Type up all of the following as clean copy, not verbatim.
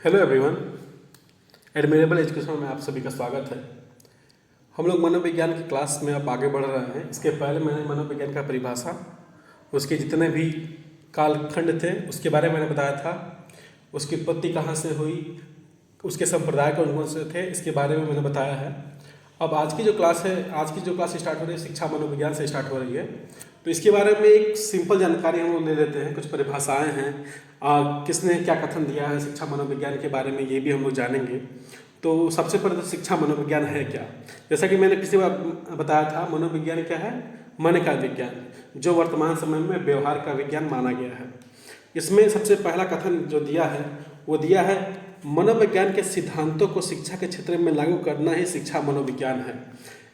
Hello everyone, admirable education में आप सभी का स्वागत है। हम लोग मनोविज्ञान की क्लास में अब आगे बढ़ रहे हैं। इसके पहले मैंने मनोविज्ञान का परिभाषा, उसके जितने भी कालखंड थे उसके बारे में मैंने बताया था, उसकी उत्पत्ति कहाँ से हुई, उसके संप्रदाय कौन कौन से थे, इसके बारे में मैंने बताया है। अब आज की जो क्लास स्टार्ट हो रही है शिक्षा मनोविज्ञान से स्टार्ट हो रही है। तो इसके बारे में एक सिंपल जानकारी हम लोग ले लेते हैं। कुछ परिभाषाएं हैं, किसने क्या कथन दिया है शिक्षा मनोविज्ञान के बारे में, ये भी हम लोग जानेंगे। तो सबसे पहले तो शिक्षा मनोविज्ञान है क्या। जैसा कि मैंने पिछली बार बताया था, मनोविज्ञान क्या है? मन का विज्ञान, जो वर्तमान समय में व्यवहार का विज्ञान माना गया है। इसमें सबसे पहला कथन जो दिया है वो दिया है, मनोविज्ञान के सिद्धांतों को शिक्षा के क्षेत्र में लागू करना ही शिक्षा मनोविज्ञान है।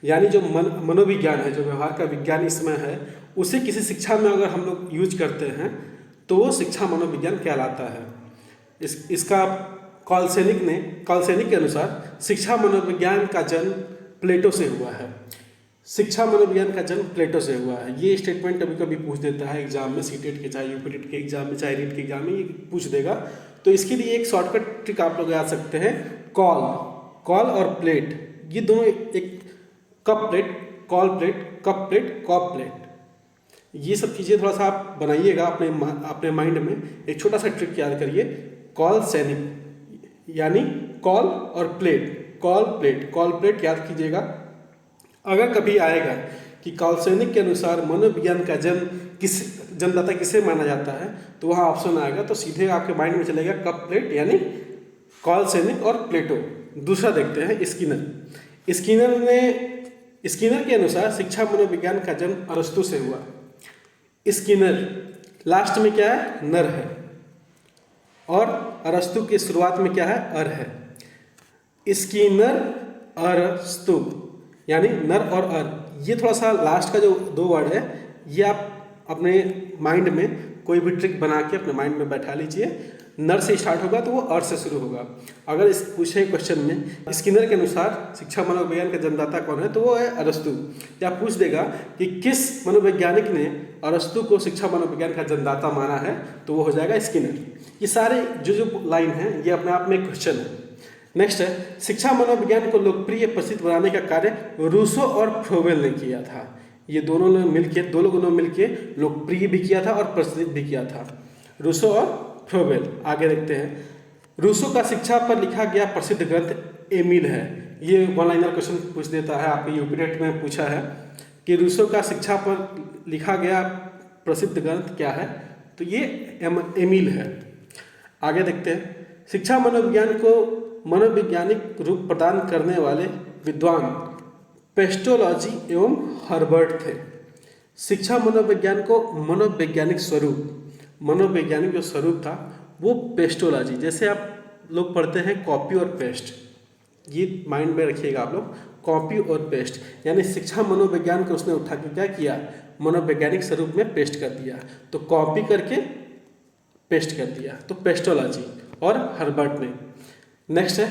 यानी जो मनोविज्ञान है, जो व्यवहार का विज्ञान इसमें है, उसे किसी शिक्षा में अगर हम लोग यूज करते हैं तो वो शिक्षा मनोविज्ञान कहलाता है। इसका कॉलसेनिक के अनुसार शिक्षा मनोविज्ञान का जन्म प्लेटो से हुआ है। शिक्षा मनोविज्ञान का जन्म प्लेटो से हुआ है। ये स्टेटमेंट कभी कभी पूछ देता है एग्जाम में, सीटेट के चाहे यूपीटेट के एग्जाम में चाहे रीट के एग्जाम में, ये पूछ देगा। तो इसके लिए एक शॉर्टकट ट्रिक आप लोग याद सकते हैं, कॉल और प्लेट, ये दोनों एक cup plate, call plate, cup plate, cop plate, ये सब चीज़ें थोड़ा सा आप बनाइएगा अपने माइंड में। एक छोटा सा ट्रिक याद करिए, कॉल सैनिक यानी कॉल और प्लेट, कॉल प्लेट याद कीजिएगा। अगर कभी आएगा कि कॉलसेनिक के अनुसार मनोविज्ञान का जन्मदाता किसे माना जाता है, तो वहाँ ऑप्शन आएगा, तो सीधे आपके माइंड में चलेगा कप प्लेट यानी कॉलसेनिक और प्लेटो। दूसरा देखते हैं स्किनर के अनुसार शिक्षा मनोविज्ञान का जन्म अरस्तु से हुआ। स्किनर लास्ट में क्या है? नर है, और अरस्तु की शुरुआत में क्या है? अर है। स्किनर अरस्तु यानी नर और अर, ये थोड़ा सा लास्ट का जो दो वर्ड है, ये आप अपने माइंड में कोई भी ट्रिक बना के अपने माइंड में बैठा लीजिए। नर से स्टार्ट होगा तो वो अर से शुरू होगा। अगर इस पूछे क्वेश्चन में स्किनर के अनुसार शिक्षा मनोविज्ञान का जन्मदाता कौन है, तो वो है अरस्तु। या पूछ देगा कि किस मनोवैज्ञानिक ने अरस्तु को शिक्षा मनोविज्ञान का जन्मदाता माना है, तो वो हो जाएगा स्किनर। ये सारे जो लाइन है, ये अपने आप में एक क्वेश्चन है। नेक्स्ट है, शिक्षा मनोविज्ञान को लोकप्रिय प्रसिद्ध बनाने का कार्य रूसो और फ्रोवेल ने किया था। ये दो लोगों ने मिलकर लोकप्रिय भी किया था और प्रसिद्ध भी किया था, रूसो और फ्रोवेल। आगे देखते हैं, रूसो का शिक्षा पर लिखा गया प्रसिद्ध ग्रंथ एमिल है। ये वन लाइनर क्वेश्चन पूछ देता है, आपके यूपीटेट में पूछा है कि रूसो का शिक्षा पर लिखा गया प्रसिद्ध ग्रंथ क्या है, तो ये एमिल है। आगे देखते हैं, शिक्षा मनोविज्ञान को मनोवैज्ञानिक रूप प्रदान करने वाले विद्वान पेस्टोलॉजी एवं हर्बर्ट थे। शिक्षा मनोविज्ञान को मनोवैज्ञानिक जो स्वरूप था वो पेस्टोलॉजी, जैसे आप लोग पढ़ते हैं कॉपी और पेस्ट, ये माइंड में रखिएगा आप लोग, कॉपी और पेस्ट, यानी शिक्षा मनोविज्ञान को उसने उठा के क्या किया? मनोवैज्ञानिक स्वरूप में पेस्ट कर दिया। तो कॉपी करके पेस्ट कर दिया, तो पेस्टोलॉजी और हर्बर्ट ने। नेक्स्ट है,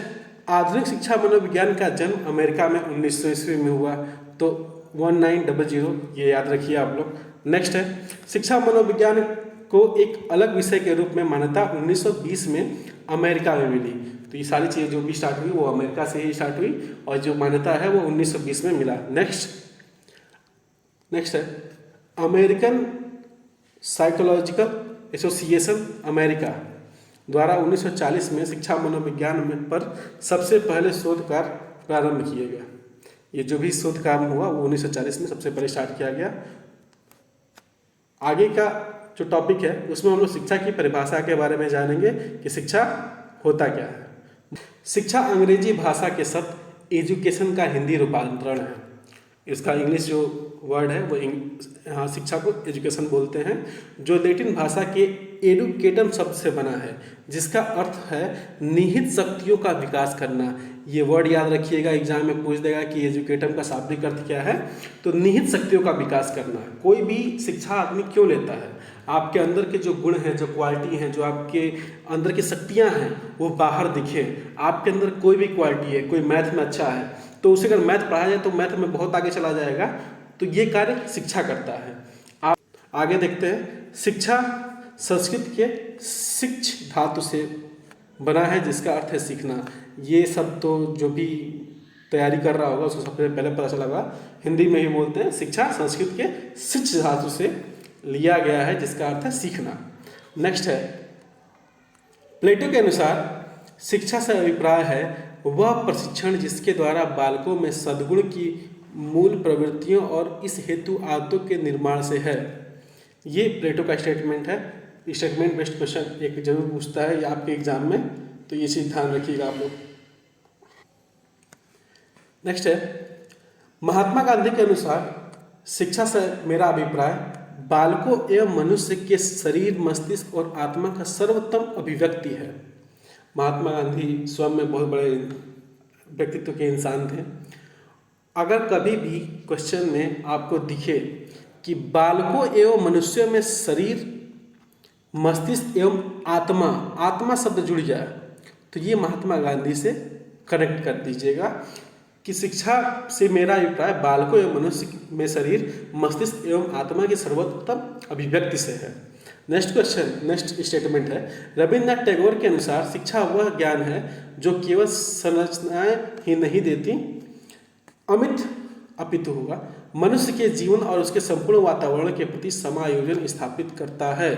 आधुनिक शिक्षा मनोविज्ञान का जन्म अमेरिका में 1900 ईस्वी में हुआ, तो 1900, ये याद रखिए आप लोग। नेक्स्ट है, शिक्षा मनोविज्ञान को एक अलग विषय के रूप में मान्यता 1920 में अमेरिका में मिली। तो ये सारी चीज़ें जो भी स्टार्ट हुई वो अमेरिका से ही स्टार्ट हुई, और जो मान्यता है वो 1920 में मिला। नेक्स्ट है, अमेरिकन साइकोलॉजिकल एसोसिएशन अमेरिका द्वारा 1940 में शिक्षा मनोविज्ञान पर सबसे पहले शोध कार्य प्रारंभ किया गया। ये जो भी शोध काम हुआ वो 1940 में सबसे पहले स्टार्ट किया गया। आगे का जो टॉपिक है उसमें हम लोग शिक्षा की परिभाषा के बारे में जानेंगे कि शिक्षा होता क्या है। शिक्षा अंग्रेजी भाषा के शब्द एजुकेशन का हिंदी रूपांतरण है। इसका इंग्लिश जो वर्ड है वो यहाँ शिक्षा को एजुकेशन बोलते हैं, जो लैटिन भाषा के एडुकेटम शब्द से बना है, जिसका अर्थ है निहित शक्तियों का विकास करना। ये वर्ड याद रखिएगा, एग्जाम में पूछ देगा कि एजुकेटम का शाब्दिक अर्थ क्या है, तो निहित शक्तियों का विकास करना। कोई भी शिक्षा आदमी क्यों लेता है? आपके अंदर के जो गुण हैं, जो क्वालिटी हैं, जो आपके अंदर की शक्तियाँ हैं वो बाहर दिखें। आपके अंदर कोई भी क्वालिटी है, कोई मैथ में अच्छा है, तो उसे अगर मैथ पढ़ाया जाए तो मैथ में बहुत आगे चला जाएगा। तो ये कार्य शिक्षा करता है। आप आगे देखते हैं, शिक्षा संस्कृत के शिक्ष धातु से बना है, जिसका अर्थ है सीखना। ये सब तो जो भी तैयारी कर रहा होगा उसको सबसे पहले पता चला होगा, हिंदी में ही बोलते हैं शिक्षा, संस्कृत के शिक्ष धातु से लिया गया है, जिसका अर्थ है सीखना। नेक्स्ट है, प्लेटो के अनुसार शिक्षा से अभिप्राय है वह प्रशिक्षण जिसके द्वारा बालकों में सद्गुण की मूल प्रवृत्तियों और इस हेतु आदतों के निर्माण से है। ये प्लेटो का स्टेटमेंट है। स्टेटमेंट बेस्ड क्वेश्चन एक जरूर पूछता है आपके एग्जाम में, तो ये चीज़ ध्यान रखिएगा आप लोग। नेक्स्ट है, महात्मा गांधी के अनुसार शिक्षा से मेरा अभिप्राय बालकों एवं मनुष्य के शरीर, मस्तिष्क और आत्मा का सर्वोत्तम अभिव्यक्ति है। महात्मा गांधी स्वयं में बहुत बड़े व्यक्तित्व के इंसान थे। अगर कभी भी क्वेश्चन में आपको दिखे कि बालकों एवं मनुष्यों में शरीर, मस्तिष्क एवं आत्मा, आत्मा शब्द जुड़ जाए, तो ये महात्मा गांधी से कनेक्ट कर दीजिएगा कि शिक्षा से मेरा अभिप्राय बालकों एवं मनुष्य में शरीर, मस्तिष्क एवं आत्मा की सर्वोत्तम अभिव्यक्ति से है। नेक्स्ट क्वेश्चन, नेक्स्ट स्टेटमेंट है, रविन्द्रनाथ टैगोर के अनुसार शिक्षा वह ज्ञान है जो केवल संरचनाएं ही नहीं देती अमित अपितु होगा मनुष्य के जीवन और उसके संपूर्ण वातावरण के प्रति समायोजन स्थापित करता है।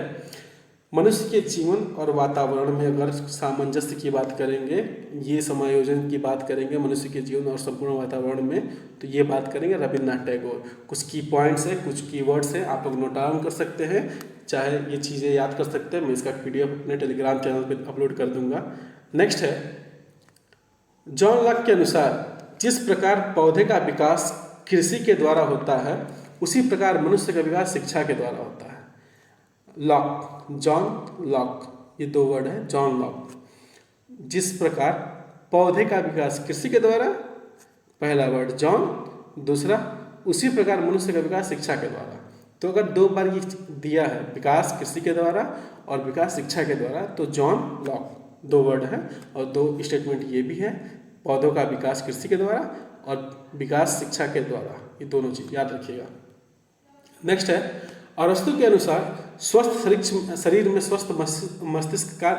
मनुष्य के जीवन और वातावरण में अगर सामंजस्य की बात करेंगे, ये समायोजन की बात करेंगे मनुष्य के जीवन और संपूर्ण वातावरण में, तो ये बात करेंगे रविन्द्रनाथ टैगोर। कुछ की पॉइंट्स है, कुछ कीवर्ड्स हैं, आप लोग नोट डाउन कर सकते हैं, चाहे ये चीज़ें याद कर सकते हैं। मैं इसका PDF अपने टेलीग्राम चैनल पर अपलोड कर दूंगा। नेक्स्ट है, जॉन लॉक के अनुसार जिस प्रकार पौधे का विकास कृषि के द्वारा होता है, उसी प्रकार मनुष्य का विकास शिक्षा के द्वारा होता है। लॉक, जॉन लॉक, ये दो वर्ड है, जॉन लॉक। जिस प्रकार पौधे का विकास कृषि के द्वारा, पहला वर्ड जॉन, दूसरा उसी प्रकार मनुष्य का विकास शिक्षा के द्वारा। तो अगर दो बार ये दिया है, विकास कृषि के द्वारा और विकास शिक्षा के द्वारा, तो जॉन लॉक दो वर्ड है और दो स्टेटमेंट ये भी है, पौधों का विकास कृषि के द्वारा और विकास शिक्षा के द्वारा, ये दोनों चीज याद रखिएगा। नेक्स्ट है, अरस्तु के अनुसार स्वस्थ शरीर में स्वस्थ मस्तिष्क का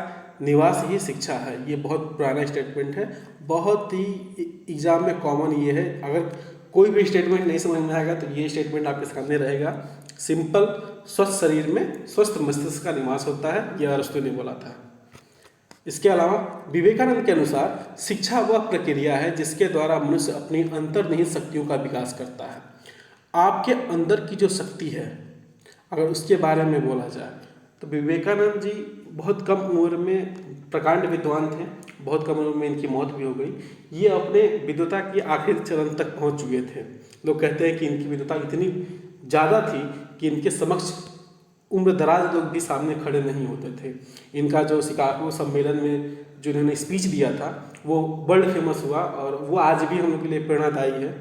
निवास ही शिक्षा है। ये बहुत पुराना स्टेटमेंट है, बहुत ही एग्जाम में कॉमन ये है। अगर कोई भी स्टेटमेंट नहीं समझ में आएगा तो ये स्टेटमेंट आपके सामने रहेगा। सिंपल, स्वस्थ शरीर में स्वस्थ मस्तिष्क का निवास होता है, यह अरस्तु ने बोला था। इसके अलावा विवेकानंद के अनुसार शिक्षा वह प्रक्रिया है जिसके द्वारा मनुष्य अपनी अंतर्निहित शक्तियों का विकास करता है। आपके अंदर की जो शक्ति है, अगर उसके बारे में बोला जाए तो विवेकानंद जी बहुत कम उम्र में प्रकांड विद्वान थे, बहुत कम उम्र में इनकी मौत भी हो गई। ये अपने विद्वता की आखिरी चरण तक पहुंच चुके थे। लोग कहते हैं कि इनकी विद्वता इतनी ज़्यादा थी कि इनके समक्ष उम्र दराज लोग भी सामने खड़े नहीं होते थे। इनका जो शिकागो सम्मेलन में जो इन्होंने स्पीच दिया था वो वर्ल्ड फेमस हुआ और वो आज भी हम लोग के लिए प्रेरणादायी है।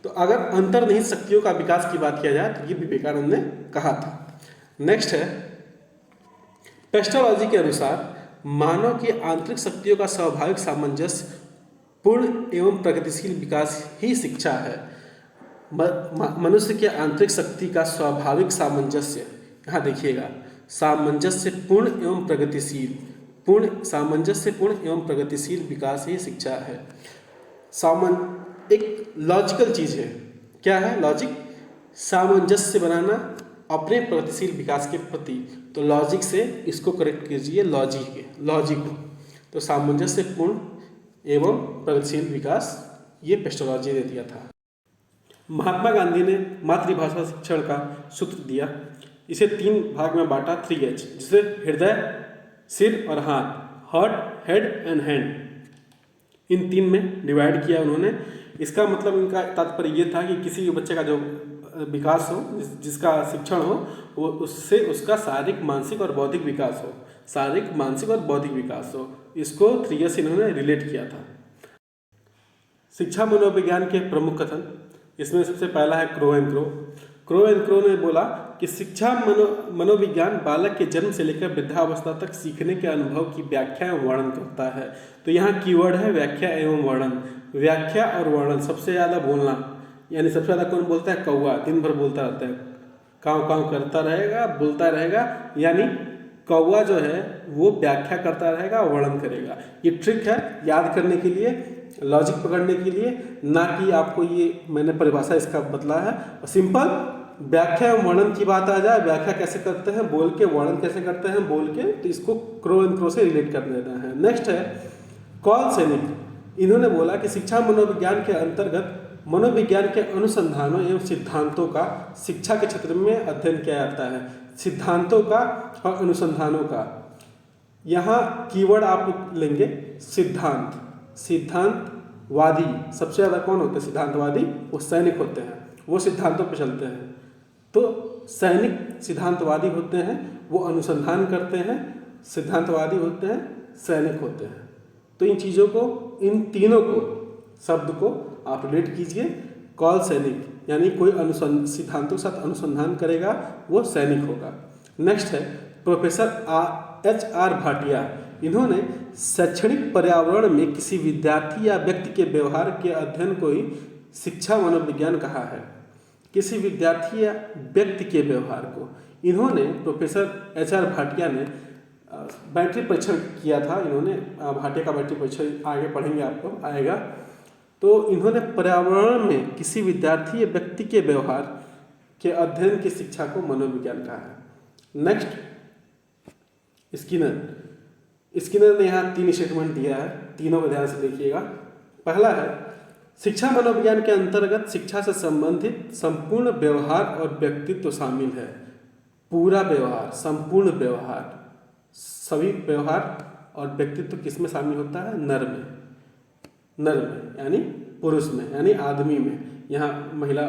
तो अगर अंतर्निहित शक्तियों का विकास की बात किया जाए तो ये विवेकानंद ने कहा था। नेक्स्ट है, पेस्टोलॉजी के अनुसार मानव की आंतरिक शक्तियों का स्वाभाविक सामंजस्य, पूर्ण एवं प्रगतिशील विकास ही शिक्षा है। मनुष्य के आंतरिक शक्ति का स्वाभाविक सामंजस्य, यहाँ देखिएगा, सामंजस्य पूर्ण एवं प्रगतिशील, सामंजस्य पूर्ण एवं प्रगतिशील विकास ही शिक्षा है। एक लॉजिकल चीज़ है। क्या है लॉजिक? सामंजस्य बनाना अपने प्रगतिशील विकास के प्रति। तो लॉजिक से इसको करेक्ट कीजिए, लॉजिक को। तो सामंजस्य पूर्ण एवं प्रगतिशील विकास, ये पेस्टोलॉजी ने दिया था। महात्मा गांधी ने मातृभाषा शिक्षण का सूत्र दिया। इसे 3 भाग में बांटा, 3H, जिसे हृदय, सिर और हार्ट, हेड एंड हैंड, इन 3 में डिवाइड किया उन्होंने। इसका मतलब इनका तात्पर्य ये था कि किसी बच्चे का जो विकास हो, जिसका शिक्षण हो, वो उससे उसका शारीरिक, मानसिक और बौद्धिक विकास हो, शारीरिक, मानसिक और बौद्धिक विकास हो। इसको 3S इन्होंने रिलेट किया था। शिक्षा मनोविज्ञान के प्रमुख कथन, इसमें सबसे पहला है क्रो एंड क्रो ने बोला कि शिक्षा मनोविज्ञान बालक के जन्म से लेकर वृद्धावस्था तक सीखने के अनुभव की व्याख्या एवं वर्णन करता है। तो यहाँ कीवर्ड है व्याख्या एवं वर्णन। व्याख्या और वर्णन, सबसे ज़्यादा बोलना, यानी सबसे ज़्यादा कौन बोलता है? कौवा दिन भर बोलता रहता है, काँव काँव करता रहेगा, बोलता रहेगा, यानी कौवा जो है वो व्याख्या करता रहेगा और वर्णन करेगा। ये ट्रिक है याद करने के लिए, लॉजिक पकड़ने के लिए, ना कि आपको ये मैंने परिभाषा इसका बदला है। सिंपल व्याख्या एवं वर्णन की बात आ जाए, व्याख्या कैसे करते हैं बोल के, वर्णन कैसे करते हैं बोल के, तो इसको क्रो एंड क्रो से रिलेट कर देना है। नेक्स्ट है कॉल सैनिक। इन्होंने बोला कि शिक्षा मनोविज्ञान के अंतर्गत मनोविज्ञान के अनुसंधानों एवं सिद्धांतों का शिक्षा के क्षेत्र में अध्ययन किया जाता है। सिद्धांतों का और अनुसंधानों का, यहाँ कीवर्ड आप लेंगे सिद्धांत। सिद्धांतवादी सबसे ज़्यादा कौन होते हैं? सिद्धांतवादी वो सैनिक होते हैं, वो सिद्धांतों पर चलते हैं। तो सैनिक सिद्धांतवादी होते हैं, वो अनुसंधान करते हैं, सिद्धांतवादी होते हैं, सैनिक होते हैं। तो इन चीज़ों को, इन तीनों को, शब्द को आप रिलेट कीजिए। कॉल सैनिक यानी कोई सिद्धांतों के साथ अनुसंधान करेगा वो सैनिक होगा। नेक्स्ट है प्रोफेसर HR भाटिया। इन्होंने शैक्षणिक पर्यावरण में किसी विद्यार्थी या व्यक्ति के व्यवहार के अध्ययन को ही शिक्षा मनोविज्ञान कहा है। किसी विद्यार्थी या व्यक्ति के व्यवहार को, इन्होंने प्रोफेसर HR भाटिया ने बैटरी परीक्षण किया था। इन्होंने भाटिया का बैटरी परीक्षण आगे पढ़ेंगे, आपको आएगा। तो इन्होंने पर्यावरण में किसी विद्यार्थी या व्यक्ति के व्यवहार के अध्ययन की शिक्षा को मनोविज्ञान कहा है। नेक्स्ट स्किनर ने यहाँ 3 स्टेटमेंट दिया है, तीनों को ध्यान से देखिएगा। पहला है शिक्षा मनोविज्ञान के अंतर्गत शिक्षा से संबंधित संपूर्ण व्यवहार और व्यक्तित्व शामिल है। पूरा व्यवहार, संपूर्ण व्यवहार, सभी व्यवहार और व्यक्तित्व किस में शामिल होता है? नर में यानी पुरुष में यानी आदमी में। यहाँ महिला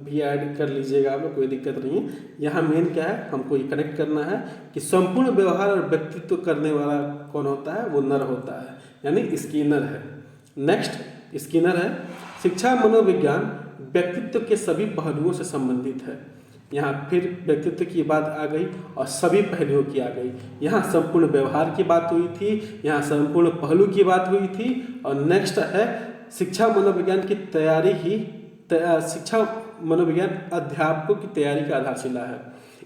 भी ऐड कर लीजिएगा आप लोग, कोई दिक्कत नहीं है। यहाँ मेन क्या है, हमको ये कनेक्ट करना है कि संपूर्ण व्यवहार और व्यक्तित्व करने वाला कौन होता है? वो नर होता है, यानी स्किनर है। नेक्स्ट स्किनर है शिक्षा मनोविज्ञान व्यक्तित्व के सभी पहलुओं से संबंधित है। यहाँ फिर व्यक्तित्व की बात आ गई और सभी पहलुओं की आ गई। यहाँ संपूर्ण व्यवहार की बात हुई थी, यहाँ संपूर्ण पहलू की बात हुई थी। और नेक्स्ट है शिक्षा मनोविज्ञान की तैयारी ही शिक्षा मनोविज्ञान अध्यापकों की तैयारी का आधारशिला है।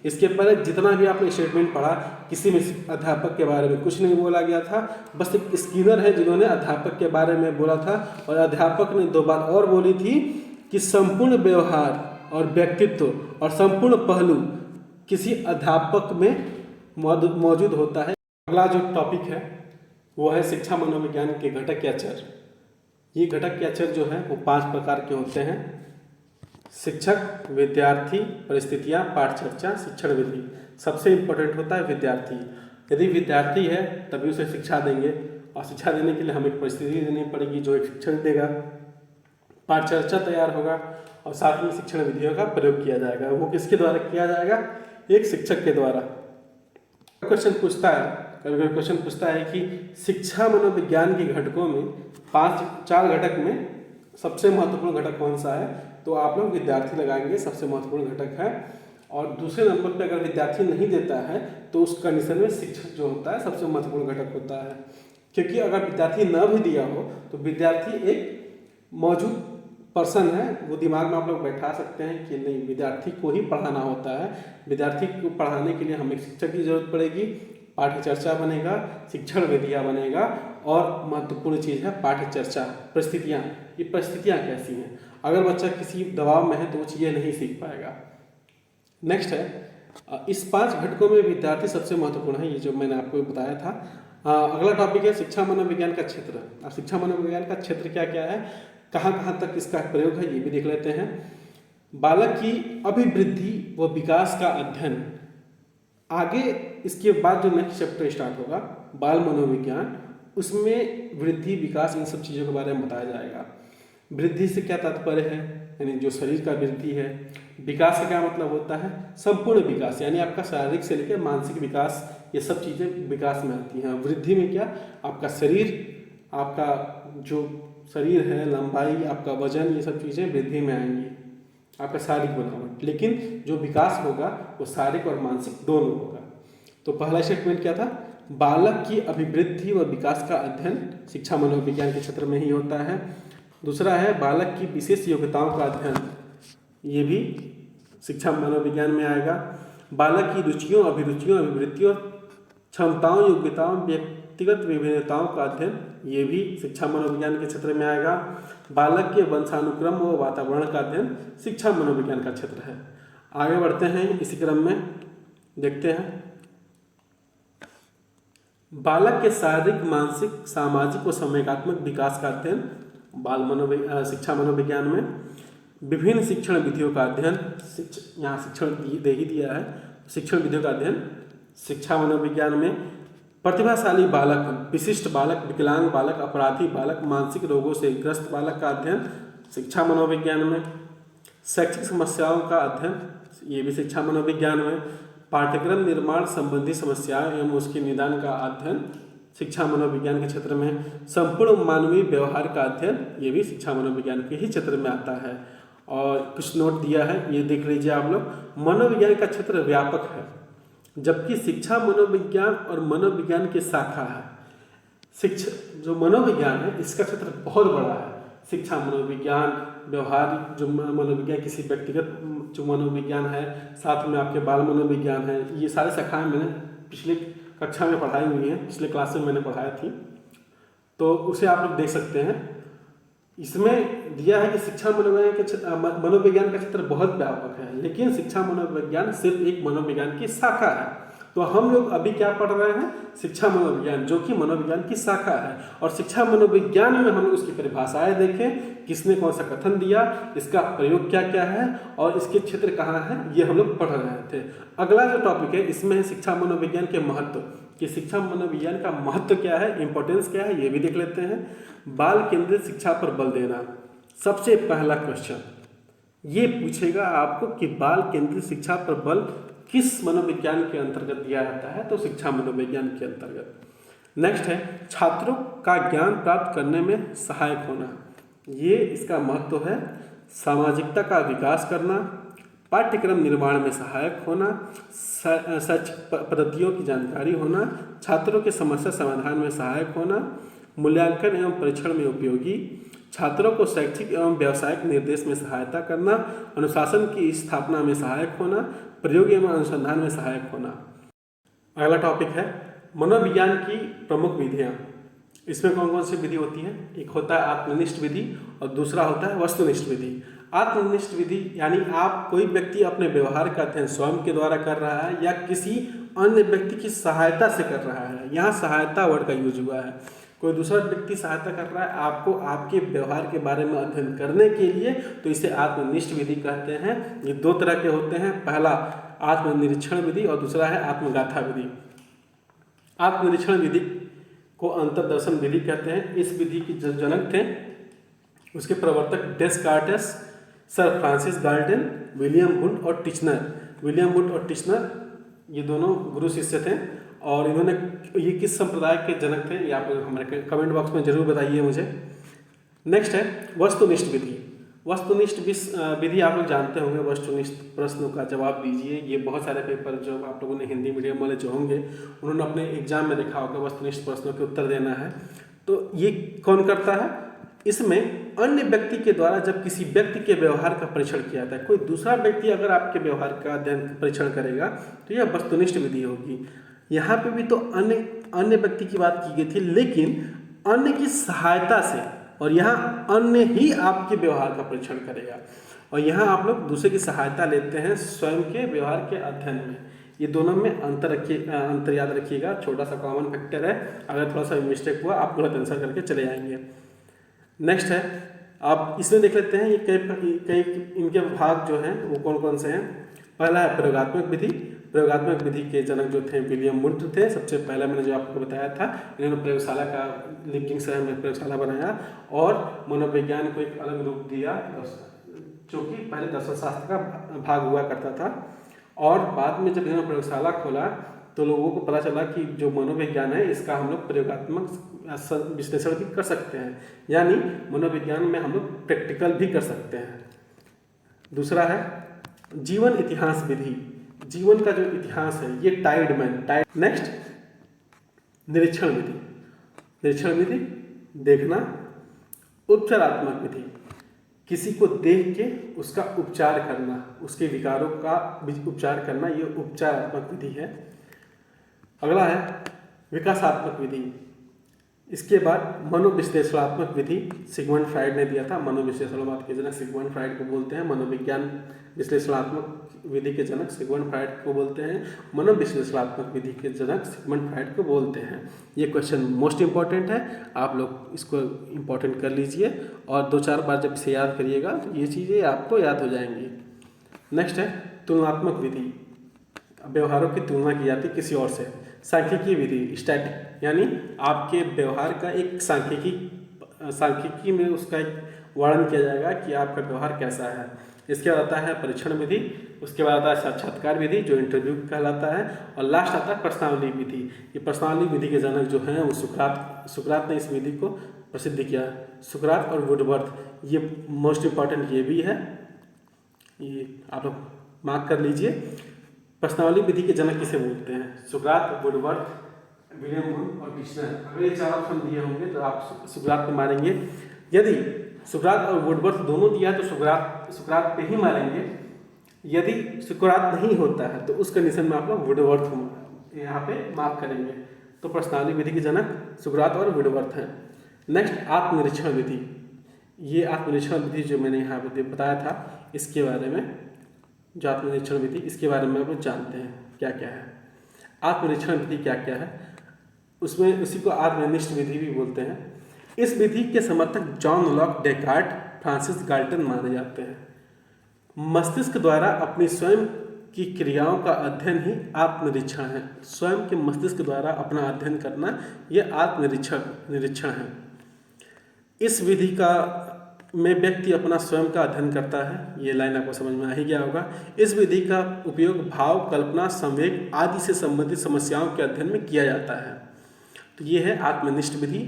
इसके पहले जितना भी आपने स्टेटमेंट पढ़ा, किसी में अध्यापक के बारे में कुछ नहीं बोला गया था। बस एक स्किनर है जिन्होंने अध्यापक के बारे में बोला था, और अध्यापक ने 2 बात और बोली थी कि संपूर्ण व्यवहार और व्यक्तित्व और संपूर्ण पहलू किसी अध्यापक में मौजूद होता है। अगला जो टॉपिक है वो है शिक्षा मनोविज्ञान के घटक या चर। ये घटक या चर जो है वो 5 प्रकार के होते हैं: शिक्षक, विद्यार्थी, परिस्थितियाँ, पाठचर्चा, शिक्षण विधि। सबसे इम्पोर्टेंट होता है विद्यार्थी। यदि विद्यार्थी है तभी उसे शिक्षा देंगे, और शिक्षा देने के लिए हमें एक परिस्थिति देनी पड़ेगी जो एक शिक्षक देगा। पाठचर्चा तैयार होगा और साथ में शिक्षण विधियों का प्रयोग किया जाएगा। वो किसके द्वारा किया जाएगा? एक शिक्षक के द्वारा। क्वेश्चन पूछता है कि शिक्षा मनोविज्ञान के घटकों में 4 घटक में सबसे महत्वपूर्ण घटक कौन सा है? तो आप लोग विद्यार्थी लगाएंगे, सबसे महत्वपूर्ण घटक है। और दूसरे नंबर पे अगर विद्यार्थी नहीं देता है तो उस कंडीशन में शिक्षक जो होता है सबसे महत्वपूर्ण घटक होता है। क्योंकि अगर विद्यार्थी न भी दिया हो तो विद्यार्थी एक मौजूद पर्सन है, वो दिमाग में आप लोग बैठा सकते हैं कि नहीं, विद्यार्थी को ही पढ़ाना होता है। विद्यार्थी को पढ़ाने के लिए हमें शिक्षक की जरूरत पड़ेगी, पाठ्यचर्चा बनेगा, शिक्षण विधियाँ बनेगा, और महत्वपूर्ण चीज़ है पाठ्यचर्चा। परिस्थितियाँ, ये परिस्थितियाँ कैसी हैं? अगर बच्चा किसी दबाव में है तो वो चीज़ें नहीं सीख पाएगा। नेक्स्ट है इस 5 घटकों में विद्यार्थी सबसे महत्वपूर्ण है, ये जो मैंने आपको बताया था। अगला टॉपिक है शिक्षा मनोविज्ञान का क्षेत्र। अब शिक्षा मनोविज्ञान का क्षेत्र क्या क्या है, कहाँ तक इसका प्रयोग है, ये भी देख लेते हैं। बालक की अभिवृद्धि व विकास का अध्ययन। आगे इसके बाद जो नेक्स्ट चैप्टर स्टार्ट होगा बाल मनोविज्ञान, उसमें वृद्धि, विकास, इन सब चीज़ों के बारे में बताया जाएगा। वृद्धि से क्या तात्पर्य है, यानी जो शरीर का वृद्धि है। विकास का क्या मतलब होता है? संपूर्ण विकास, यानी आपका शारीरिक से लेकर मानसिक विकास, ये सब चीज़ें विकास में आती हैं। वृद्धि में क्या, आपका शरीर, आपका जो शरीर है, लंबाई, आपका वजन, ये सब चीज़ें वृद्धि में आएंगी, आपका शारीरिक बनावट। लेकिन जो विकास होगा वो शारीरिक और मानसिक दोनों होगा। तो पहला स्टेटमेंट क्या था? बालक की अभिवृद्धि व विकास का अध्ययन शिक्षा मनोविज्ञान के क्षेत्र में ही होता है। दूसरा है बालक की विशेष योग्यताओं का अध्ययन, ये भी शिक्षा मनोविज्ञान में आएगा। बालक की रुचियों, अभिरुचियों, अभिवृत्तियों क्षमताओं, योग्यताओं, व्यक्तिगत विभिन्नताओं का अध्ययन, ये भी शिक्षा मनोविज्ञान के क्षेत्र में आएगा। बालक के वंशानुक्रम व वातावरण का अध्ययन शिक्षा मनोविज्ञान का क्षेत्र है। आगे बढ़ते हैं, इसी क्रम में देखते हैं बालक के शारीरिक, मानसिक, सामाजिक व संवेगात्मक विकास का अध्ययन शिक्षा मनोविज्ञान में। विभिन्न शिक्षण विधियों का अध्ययन, यहाँ शिक्षण दे ही दिया है, शिक्षण विधियों का अध्ययन शिक्षा मनोविज्ञान में। प्रतिभाशाली बालक, विशिष्ट बालक, विकलांग बालक, अपराधी बालक, मानसिक रोगों से ग्रस्त बालक का अध्ययन शिक्षा मनोविज्ञान में। शैक्षिक समस्याओं का अध्ययन, ये भी शिक्षा मनोविज्ञान में। पाठ्यक्रम निर्माण संबंधी समस्याएं एवं उसके निदान का अध्ययन शिक्षा मनोविज्ञान के क्षेत्र में। संपूर्ण मानवीय व्यवहार का अध्ययन, ये भी शिक्षा मनोविज्ञान के ही क्षेत्र में आता है। और कुछ नोट दिया है, ये देख लीजिए आप लोग। मनोविज्ञान का क्षेत्र व्यापक है, जबकि शिक्षा मनोविज्ञान और मनोविज्ञान की शाखा है। शिक्षा जो मनोविज्ञान है इसका क्षेत्र बहुत बड़ा है। शिक्षा मनोविज्ञान, व्यवहारिक जो मनोविज्ञान, किसी व्यक्तिगत जो मनोविज्ञान है, साथ में आपके बाल मनोविज्ञान है, ये सारी शाखाएं मैंने पिछले कक्षा में पढ़ाई हुई हैं, पिछले क्लास में मैंने पढ़ाई थी, तो उसे आप लोग देख सकते हैं। इसमें दिया है कि शिक्षा मनोविज्ञान का क्षेत्र बहुत व्यापक है, लेकिन शिक्षा मनोविज्ञान सिर्फ एक मनोविज्ञान की शाखा है। तो हम लोग अभी क्या पढ़ रहे हैं? शिक्षा मनोविज्ञान, जो कि मनोविज्ञान की शाखा है। और शिक्षा मनोविज्ञान में हम लोग उसकी परिभाषाएं देखें, किसने कौन सा कथन दिया, इसका प्रयोग क्या क्या है और इसके क्षेत्र कहाँ है, ये हम लोग पढ़ रहे थे। अगला जो टॉपिक है इसमें है शिक्षा मनोविज्ञान के महत्व, कि शिक्षा मनोविज्ञान का महत्व क्या है, इंपॉर्टेंस क्या है, ये भी देख लेते हैं। बाल केंद्रित शिक्षा पर बल देना, सबसे पहला क्वेश्चन ये पूछेगा आपको कि बाल केंद्रित शिक्षा पर बल किस मनोविज्ञान के अंतर्गत दिया जाता है, तो शिक्षा मनोविज्ञान के अंतर्गत। नेक्स्ट है छात्रों का ज्ञान प्राप्त करने में सहायक होना, ये इसका महत्व है। सामाजिकता का विकास करना, पाठ्यक्रम निर्माण में सहायक होना, शैक्षिक पद्धतियों की जानकारी होना, छात्रों के समस्या समाधान में सहायक होना, मूल्यांकन एवं परीक्षण में उपयोगी, छात्रों को शैक्षिक एवं व्यावसायिक निर्देश में सहायता करना, अनुशासन की स्थापना में सहायक होना, प्रयोग एवं अनुसंधान में सहायक होना। अगला टॉपिक है मनोविज्ञान की प्रमुख विधियाँ। इसमें कौन कौन सी विधि होती है? एक होता है आत्मनिष्ठ विधि और दूसरा होता है वस्तुनिष्ठ विधि। आत्मनिष्ठ विधि यानी आप कोई व्यक्ति अपने व्यवहार का अध्ययन स्वयं के द्वारा कर रहा है या किसी अन्य व्यक्ति की सहायता से कर रहा है। यहाँ सहायता वर्ड का यूज हुआ है, कोई दूसरा व्यक्ति सहायता कर रहा है आपको आपके व्यवहार के बारे में अध्ययन करने के लिए, तो इसे आत्मनिष्ठ विधि कहते हैं। ये दो तरह के होते हैं, पहला आत्मनिरीक्षण विधि और दूसरा है आत्मगाथा विधि। आत्मनिरीक्षण विधि को अंतर्दर्शन विधि कहते हैं। इस विधि के जो जनक थे उसके प्रवर्तक Descartes, sir Francis Galton, William Wundt और टिचनर। विलियम वुड और टिचनर ये दोनों गुरु शिष्य थे और इन्होंने ये किस संप्रदाय के जनक थे ये आप हमारे कमेंट बॉक्स में जरूर बताइए मुझे। नेक्स्ट है वस्तुनिष्ठ विधि। वस्तुनिष्ठ विधि आप लोग जानते होंगे, वस्तुनिष्ठ प्रश्नों का जवाब दीजिए। ये बहुत सारे पेपर जो आप लोगों ने हिंदी मीडियम वाले जो होंगे उन्होंने अपने एग्जाम में देखा होगा, वस्तुनिष्ठ प्रश्नों के उत्तर देना है। तो ये कौन करता है? इसमें अन्य व्यक्ति के द्वारा जब किसी व्यक्ति के व्यवहार का परीक्षण किया जाता है, कोई दूसरा व्यक्ति अगर आपके व्यवहार का अध्ययन परीक्षण करेगा तो यह वस्तुनिष्ठ विधि होगी। यहाँ पे भी तो अन्य व्यक्ति की बात की गई थी, लेकिन अन्य की सहायता से, और यहाँ अन्य ही आपके व्यवहार का परीक्षण करेगा और यहाँ आप लोग दूसरे की सहायता लेते हैं स्वयं के व्यवहार के अध्ययन में। ये दोनों में अंतर याद रखिएगा, छोटा सा कॉमन फैक्टर है। अगर थोड़ा सा मिस्टेक हुआ आप गलत आंसर करके चले जाएंगे। नेक्स्ट है आप इसमें देख लेते हैं ये कई इनके भाग जो हैं वो कौन कौन से हैं। पहला है प्रयोगात्मक विधि। प्रयोगात्मक विधि के जनक जो थे विलियम वुड थे। सबसे पहले मैंने जो आपको बताया था, इन्होंने प्रयोगशाला का लिविंग शहर में प्रयोगशाला बनाया और मनोविज्ञान को एक अलग रूप दिया, जो कि पहले दर्शन शास्त्र का भाग हुआ करता था। और बाद में जब इन्होंने प्रयोगशाला खोला तो लोगों को पता चला कि जो मनोविज्ञान है इसका हम लोग प्रयोगात्मक विश्लेषण भी कर सकते हैं, यानी मनोविज्ञान में हम लोग प्रैक्टिकल भी कर सकते हैं। दूसरा है जीवन इतिहास विधि। जीवन का जो इतिहास है ये टाइडमैन। नेक्स्ट निरीक्षण विधि। निरीक्षण विधि देखना। उपचारात्मक विधि, किसी को देख के उसका उपचार करना, उसके विकारों का उपचार करना, ये उपचारात्मक विधि है। अगला है विकासात्मक विधि। इसके बाद मनोविश्लेषणात्मक विधि सिगमंड फ्राइड ने दिया था। मनोविश्लेषणवाद के जनक सिगमंड फ्राइड को बोलते हैं। मनोविज्ञान विश्लेषणात्मक विधि के जनक सिगमंड फ्राइड को बोलते हैं। मनोविश्लेषणात्मक विधि के जनक सिगमंड फ्राइड को बोलते हैं। ये क्वेश्चन मोस्ट इंपॉर्टेंट है, आप लोग इसको इम्पोर्टेंट कर लीजिए और 2-4 बार जब इसे याद करिएगा तो ये चीज़ें आपको याद हो जाएंगी। नेक्स्ट है तुलनात्मक विधि। व्यवहारों की तुलना की जाती है किसी और से। सांख्यिकीय विधि स्टैटिक, यानी आपके व्यवहार का एक सांख्यिकी में उसका एक वर्णन किया जाएगा कि आपका व्यवहार कैसा है। इसके बाद आता है परीक्षण विधि, उसके बाद आता है साक्षात्कार विधि जो इंटरव्यू कहलाता है, और लास्ट आता है प्रश्नावली विधि। ये प्रश्नावली विधि के जनक जो हैं वो सुकरात ने इस विधि को प्रसिद्ध किया। सुकरात और वुडवर्थ, ये मोस्ट इम्पॉर्टेंट ये भी है, ये आप लोग मार्क कर लीजिए। प्रश्नावली विधि के जनक किसे बोलते हैं? सुकरात, वुडवर्थ, विलियम वुड और डिक्शनर। अगर ये 4 ऑप्शन दिए होंगे तो आप सुकरात पे मारेंगे। यदि सुकरात और वुडवर्थ दोनों दिया तो सुकरात पे ही मारेंगे। यदि सुकरात नहीं होता है तो उस कंडीशन में आप लोग वुडवर्थ यहाँ पे मार्क करेंगे। तो प्रश्नावली विधि के जनक सुकरात और वुडवर्थ हैं। नेक्स्ट आत्मनिरीक्षण विधि। ये आत्मनिरीक्षण विधि जो मैंने यहाँ पे बताया था, इसके बारे में जो आत्मनिरीक्षण विधि, इसके बारे में आप लोग जानते हैं क्या क्या है। आत्मनिरीक्षण विधि क्या क्या है, उसमें उसी को आत्मनिष्ठ विधि भी बोलते हैं। इस विधि के समर्थक John Locke, Descartes, Francis Galton माने जाते हैं। मस्तिष्क द्वारा अपनी स्वयं की क्रियाओं का अध्ययन ही आत्मनिरीक्षण है। स्वयं के मस्तिष्क द्वारा अपना अध्ययन करना यह निरीक्षण है। इस विधि में व्यक्ति अपना स्वयं का अध्ययन करता है। ये लाइन आपको समझ में आ ही गया होगा। इस विधि का उपयोग भाव, कल्पना, संवेग आदि से संबंधित समस्याओं के अध्ययन में किया जाता है। तो ये है आत्मनिष्ठ विधि।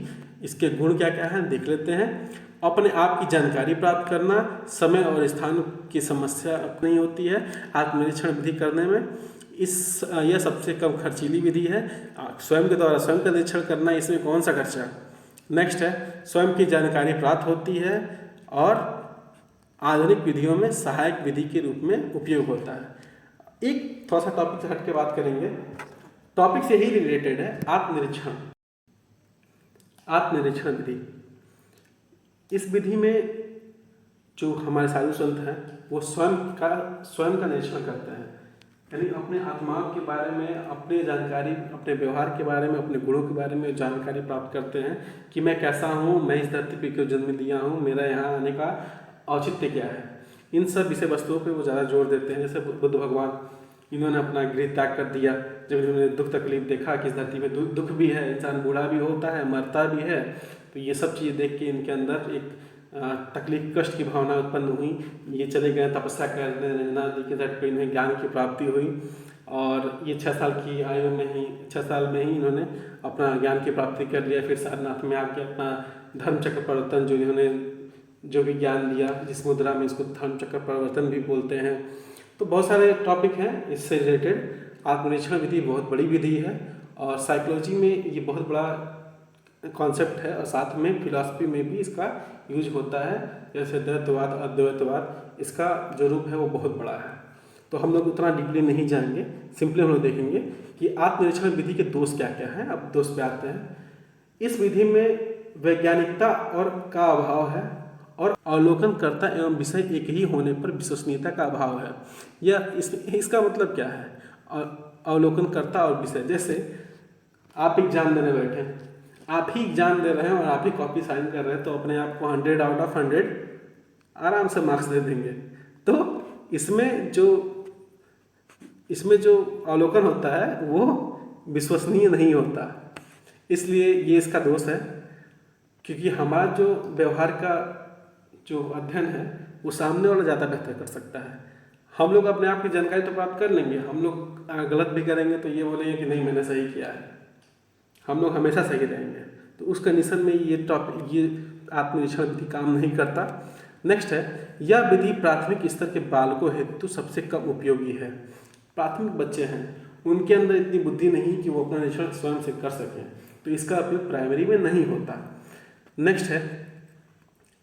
इसके गुण क्या क्या हैं देख लेते हैं। अपने आप की जानकारी प्राप्त करना, समय और स्थान की समस्या नहीं होती है आत्मनिरीक्षण विधि करने में। यह सबसे कम खर्चीली विधि है। स्वयं के द्वारा स्वयं का निरीक्षण करना, इसमें कौन सा खर्चा। नेक्स्ट है स्वयं की जानकारी प्राप्त होती है और आधुनिक विधियों में सहायक विधि के रूप में उपयोग होता है। एक थोड़ा सा टॉपिक से हट के बात करेंगे, टॉपिक से ही रिलेटेड है आत्मनिरीक्षण विधि। इस विधि में जो हमारे साधु संत हैं वो स्वयं का निरीक्षण करते हैं, यानी अपने आत्माओं के बारे में, अपने जानकारी, अपने व्यवहार के बारे में, अपने गुणों के बारे में जानकारी प्राप्त करते हैं कि मैं कैसा हूँ, मैं इस धरती पर क्यों जन्म लिया हूँ, मेरा यहाँ आने का औचित्य क्या है। इन सब विषय वस्तुओं पे वो ज़्यादा जोर देते हैं। जैसे बुद्ध भगवान, इन्होंने अपना गृह त्याग कर दिया जब इन्होंने दुख तकलीफ देखा कि इस धरती में दुख भी है, इंसान बूढ़ा भी होता है, मरता भी है। तो ये सब चीज़ें देख के इनके अंदर एक तकलीफ, कष्ट की भावना उत्पन्न हुई। ये चले गए तपस्या करने नदी के तट पर, इन्हें ज्ञान की प्राप्ति हुई और ये 6 साल की आयु में ही, 6 साल में ही इन्होंने अपना ज्ञान की प्राप्ति कर लिया। फिर सारनाथ में आके अपना धर्म चक्र परिवर्तन, जो इन्होंने जो भी ज्ञान लिया, जिस मुद्रा में इसको धर्म चक्र परिवर्तन भी बोलते हैं। तो बहुत सारे टॉपिक हैं इससे रिलेटेड। आत्मनिरीक्षण विधि बहुत बड़ी विधि है और साइकोलॉजी में ये बहुत बड़ा कॉन्सेप्ट है और साथ में फिलॉसफी में भी इसका यूज होता है। जैसे द्वैतवाद, अद्वैतवाद, इसका जो रूप है वो बहुत बड़ा है। तो हम लोग उतना डीपली नहीं जाएंगे, सिंपली हम लोग देखेंगे कि आत्मनिरीक्षण विधि के दोष क्या क्या हैं। अब दोष पे आते हैं। इस विधि में वैज्ञानिकता का अभाव है और अवलोकनकर्ता एवं विषय एक ही होने पर विश्वसनीयता का अभाव है। यह इसका मतलब क्या है? अवलोकनकर्ता और विषय, जैसे आप एग्जाम देने बैठे, आप ही एग्जाम दे रहे हैं और आप ही कॉपी साइन कर रहे हैं, तो अपने आप को 100 आउट ऑफ 100 आराम से मार्क्स दे देंगे। तो इसमें जो अवलोकन होता है वो विश्वसनीय नहीं होता। इसलिए ये इसका दोष है, क्योंकि हमारा जो व्यवहार का जो अध्ययन है वो सामने वाला ज़्यादा बेहतर कर सकता है। हम लोग अपने आप की जानकारी तो प्राप्त कर लेंगे, हम लोग गलत भी करेंगे तो ये बोलेंगे कि नहीं मैंने सही किया है, हम लोग हमेशा सही रहेंगे। तो उस कंडीशन में ये आत्मनिरीक्षण विधि काम नहीं करता। नेक्स्ट है, यह विधि प्राथमिक स्तर के बालकों हेतु सबसे कम उपयोगी है। प्राथमिक बच्चे हैं, उनके अंदर इतनी बुद्धि नहीं कि वो अपना निरीक्षण स्वयं से कर सकें, तो इसका उपयोग प्राइमरी में नहीं होता। नेक्स्ट है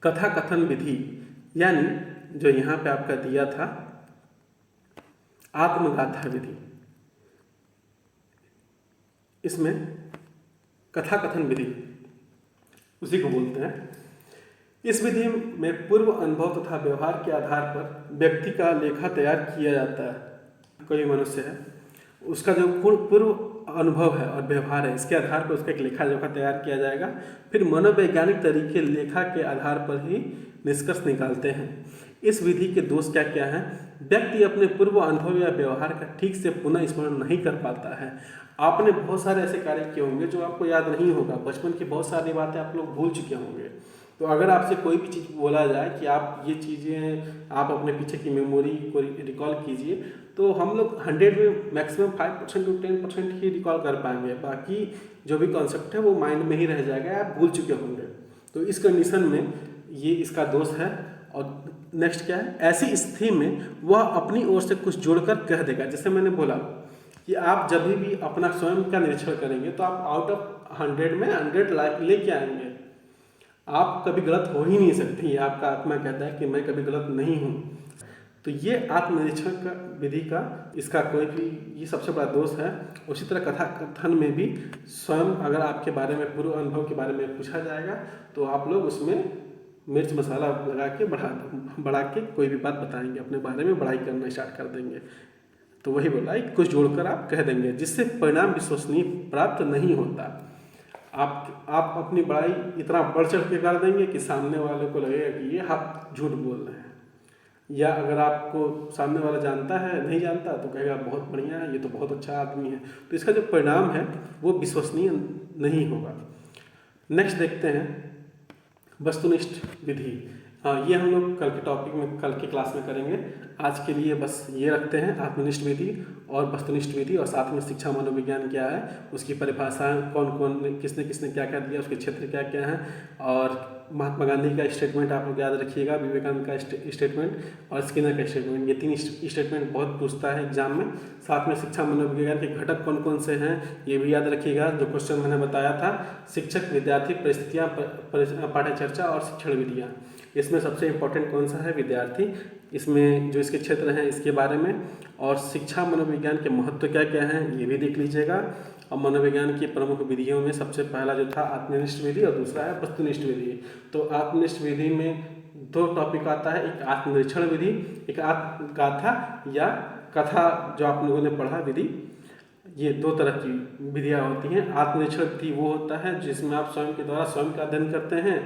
कथा कथन विधि, यानी जो यहाँ पे आपका दिया था आत्मगाथा विधि। इसमें कथा कथन विधि उसी को बोलते हैं। इस विधि में पूर्व अनुभव तथा व्यवहार के आधार पर व्यक्ति का लेखा तैयार किया जाता है। कोई मनुष्य है, उसका जो पूर्व अनुभव है और व्यवहार है, इसके आधार पर उसका एक लेखा जोखा तैयार किया जाएगा। फिर मनोवैज्ञानिक तरीके लेखा के आधार पर ही निष्कर्ष निकालते हैं। इस विधि के दोष क्या क्या हैं? व्यक्ति अपने पूर्व अनुभव या व्यवहार का ठीक से पुनः स्मरण नहीं कर पाता है। आपने बहुत सारे ऐसे कार्य किए होंगे जो आपको याद नहीं होगा, बचपन की बहुत सारी बातें आप लोग भूल चुके होंगे। तो अगर आपसे कोई भी चीज़ बोला जाए कि आप ये चीज़ें आप अपने पीछे की मेमोरी को रिकॉल कीजिए, तो हम लोग 100 में मैक्सिमम 5% to 10% ही रिकॉल कर पाएंगे। बाकी जो भी कॉन्सेप्ट है वो माइंड में ही रह जाएगा, आप भूल चुके होंगे। तो इस कंडीशन में ये इसका दोष है। और नेक्स्ट क्या है? ऐसी स्थिति में वह अपनी ओर से कुछ जोड़कर कह देगा। जैसे मैंने बोला कि आप जब भी अपना स्वयं का निरीक्षण करेंगे तो आप आउट ऑफ 100 में 100 लेके आएंगे। आप कभी गलत हो ही नहीं सकती। आपका आत्मा कहता है कि मैं कभी गलत नहीं हूँ। तो ये आत्मनिरीक्षण का विधि का इसका कोई भी ये सबसे बड़ा दोष है। उसी तरह कथा कथन में भी स्वयं अगर आपके बारे में पूर्व अनुभव के बारे में पूछा जाएगा तो आप लोग उसमें मिर्च मसाला लगा के बढ़ा के कोई भी बात बताएंगे, अपने बारे में बड़ाई करना स्टार्ट कर देंगे। तो वही बोला है, कुछ जोड़कर आप कह देंगे जिससे परिणाम विश्वसनीय प्राप्त नहीं होता। आप अपनी बड़ाई इतना बढ़ चढ़ के कर देंगे कि सामने वाले को लगेगा कि ये आप झूठ बोल रहे हैं। या अगर आपको सामने वाला जानता है, नहीं जानता, तो कहेगा बहुत बढ़िया है, ये तो बहुत अच्छा आदमी है। तो इसका जो परिणाम है वो विश्वसनीय नहीं होगा। नेक्स्ट देखते हैं वस्तुनिष्ठ विधि। ये हम लोग कल के टॉपिक में, कल की क्लास में करेंगे। आज के लिए बस ये रखते हैं, आत्मनिष्ठ विधि और वस्तुनिष्ठ विधि, और साथ में शिक्षा मनोविज्ञान क्या है, उसकी परिभाषाएं कौन कौन किसने किसने क्या क्या दिया, उसके क्षेत्र क्या क्या हैं, और महात्मा गांधी का स्टेटमेंट आप लोग याद रखिएगा, विवेकानंद का स्टेटमेंट और स्किनर का स्टेटमेंट। ये 3 स्टेटमेंट बहुत पूछता है एग्जाम में। साथ में शिक्षा मनोविज्ञान के घटक कौन कौन से हैं ये भी याद रखिएगा। जो क्वेश्चन मैंने बताया था, शिक्षक विद्यार्थी परिस्थितियाँ, पाठ्यचर्चा और शिक्षण विधियाँ, इसमें सबसे इम्पोर्टेंट कौन सा है? विद्यार्थी। इसमें जो इसके क्षेत्र हैं इसके बारे में, और शिक्षा मनोविज्ञान के महत्व क्या क्या हैं ये भी देख लीजिएगा। और मनोविज्ञान की प्रमुख विधियों में सबसे पहला जो था आत्मनिष्ठ विधि और दूसरा है वस्तुनिष्ठ विधि। तो आत्मनिष्ठ विधि में 2 टॉपिक आता है, एक आत्मनिरीक्षण विधि, एक आत्मगाथा या कथा जो आप लोगों ने पढ़ा विधि। ये 2 तरह की विधियाँ होती हैं। आत्मनिरीक्षण विधि वो होता है जिसमें आप स्वयं के द्वारा स्वयं का अध्ययन करते हैं,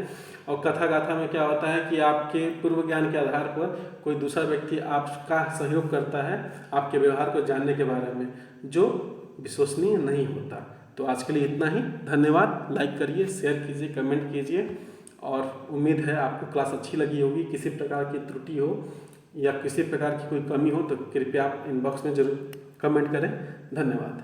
और कथा गाथा में क्या होता है कि आपके पूर्व ज्ञान के आधार पर कोई दूसरा व्यक्ति आपका सहयोग करता है आपके व्यवहार को जानने के बारे में, जो विश्वसनीय नहीं होता। तो आज के लिए इतना ही। धन्यवाद। लाइक करिए, शेयर कीजिए, कमेंट कीजिए, और उम्मीद है आपको क्लास अच्छी लगी होगी। किसी प्रकार की त्रुटि हो या किसी प्रकार की कोई कमी हो तो कृपया आप इनबॉक्स में जरूर कमेंट करें। धन्यवाद।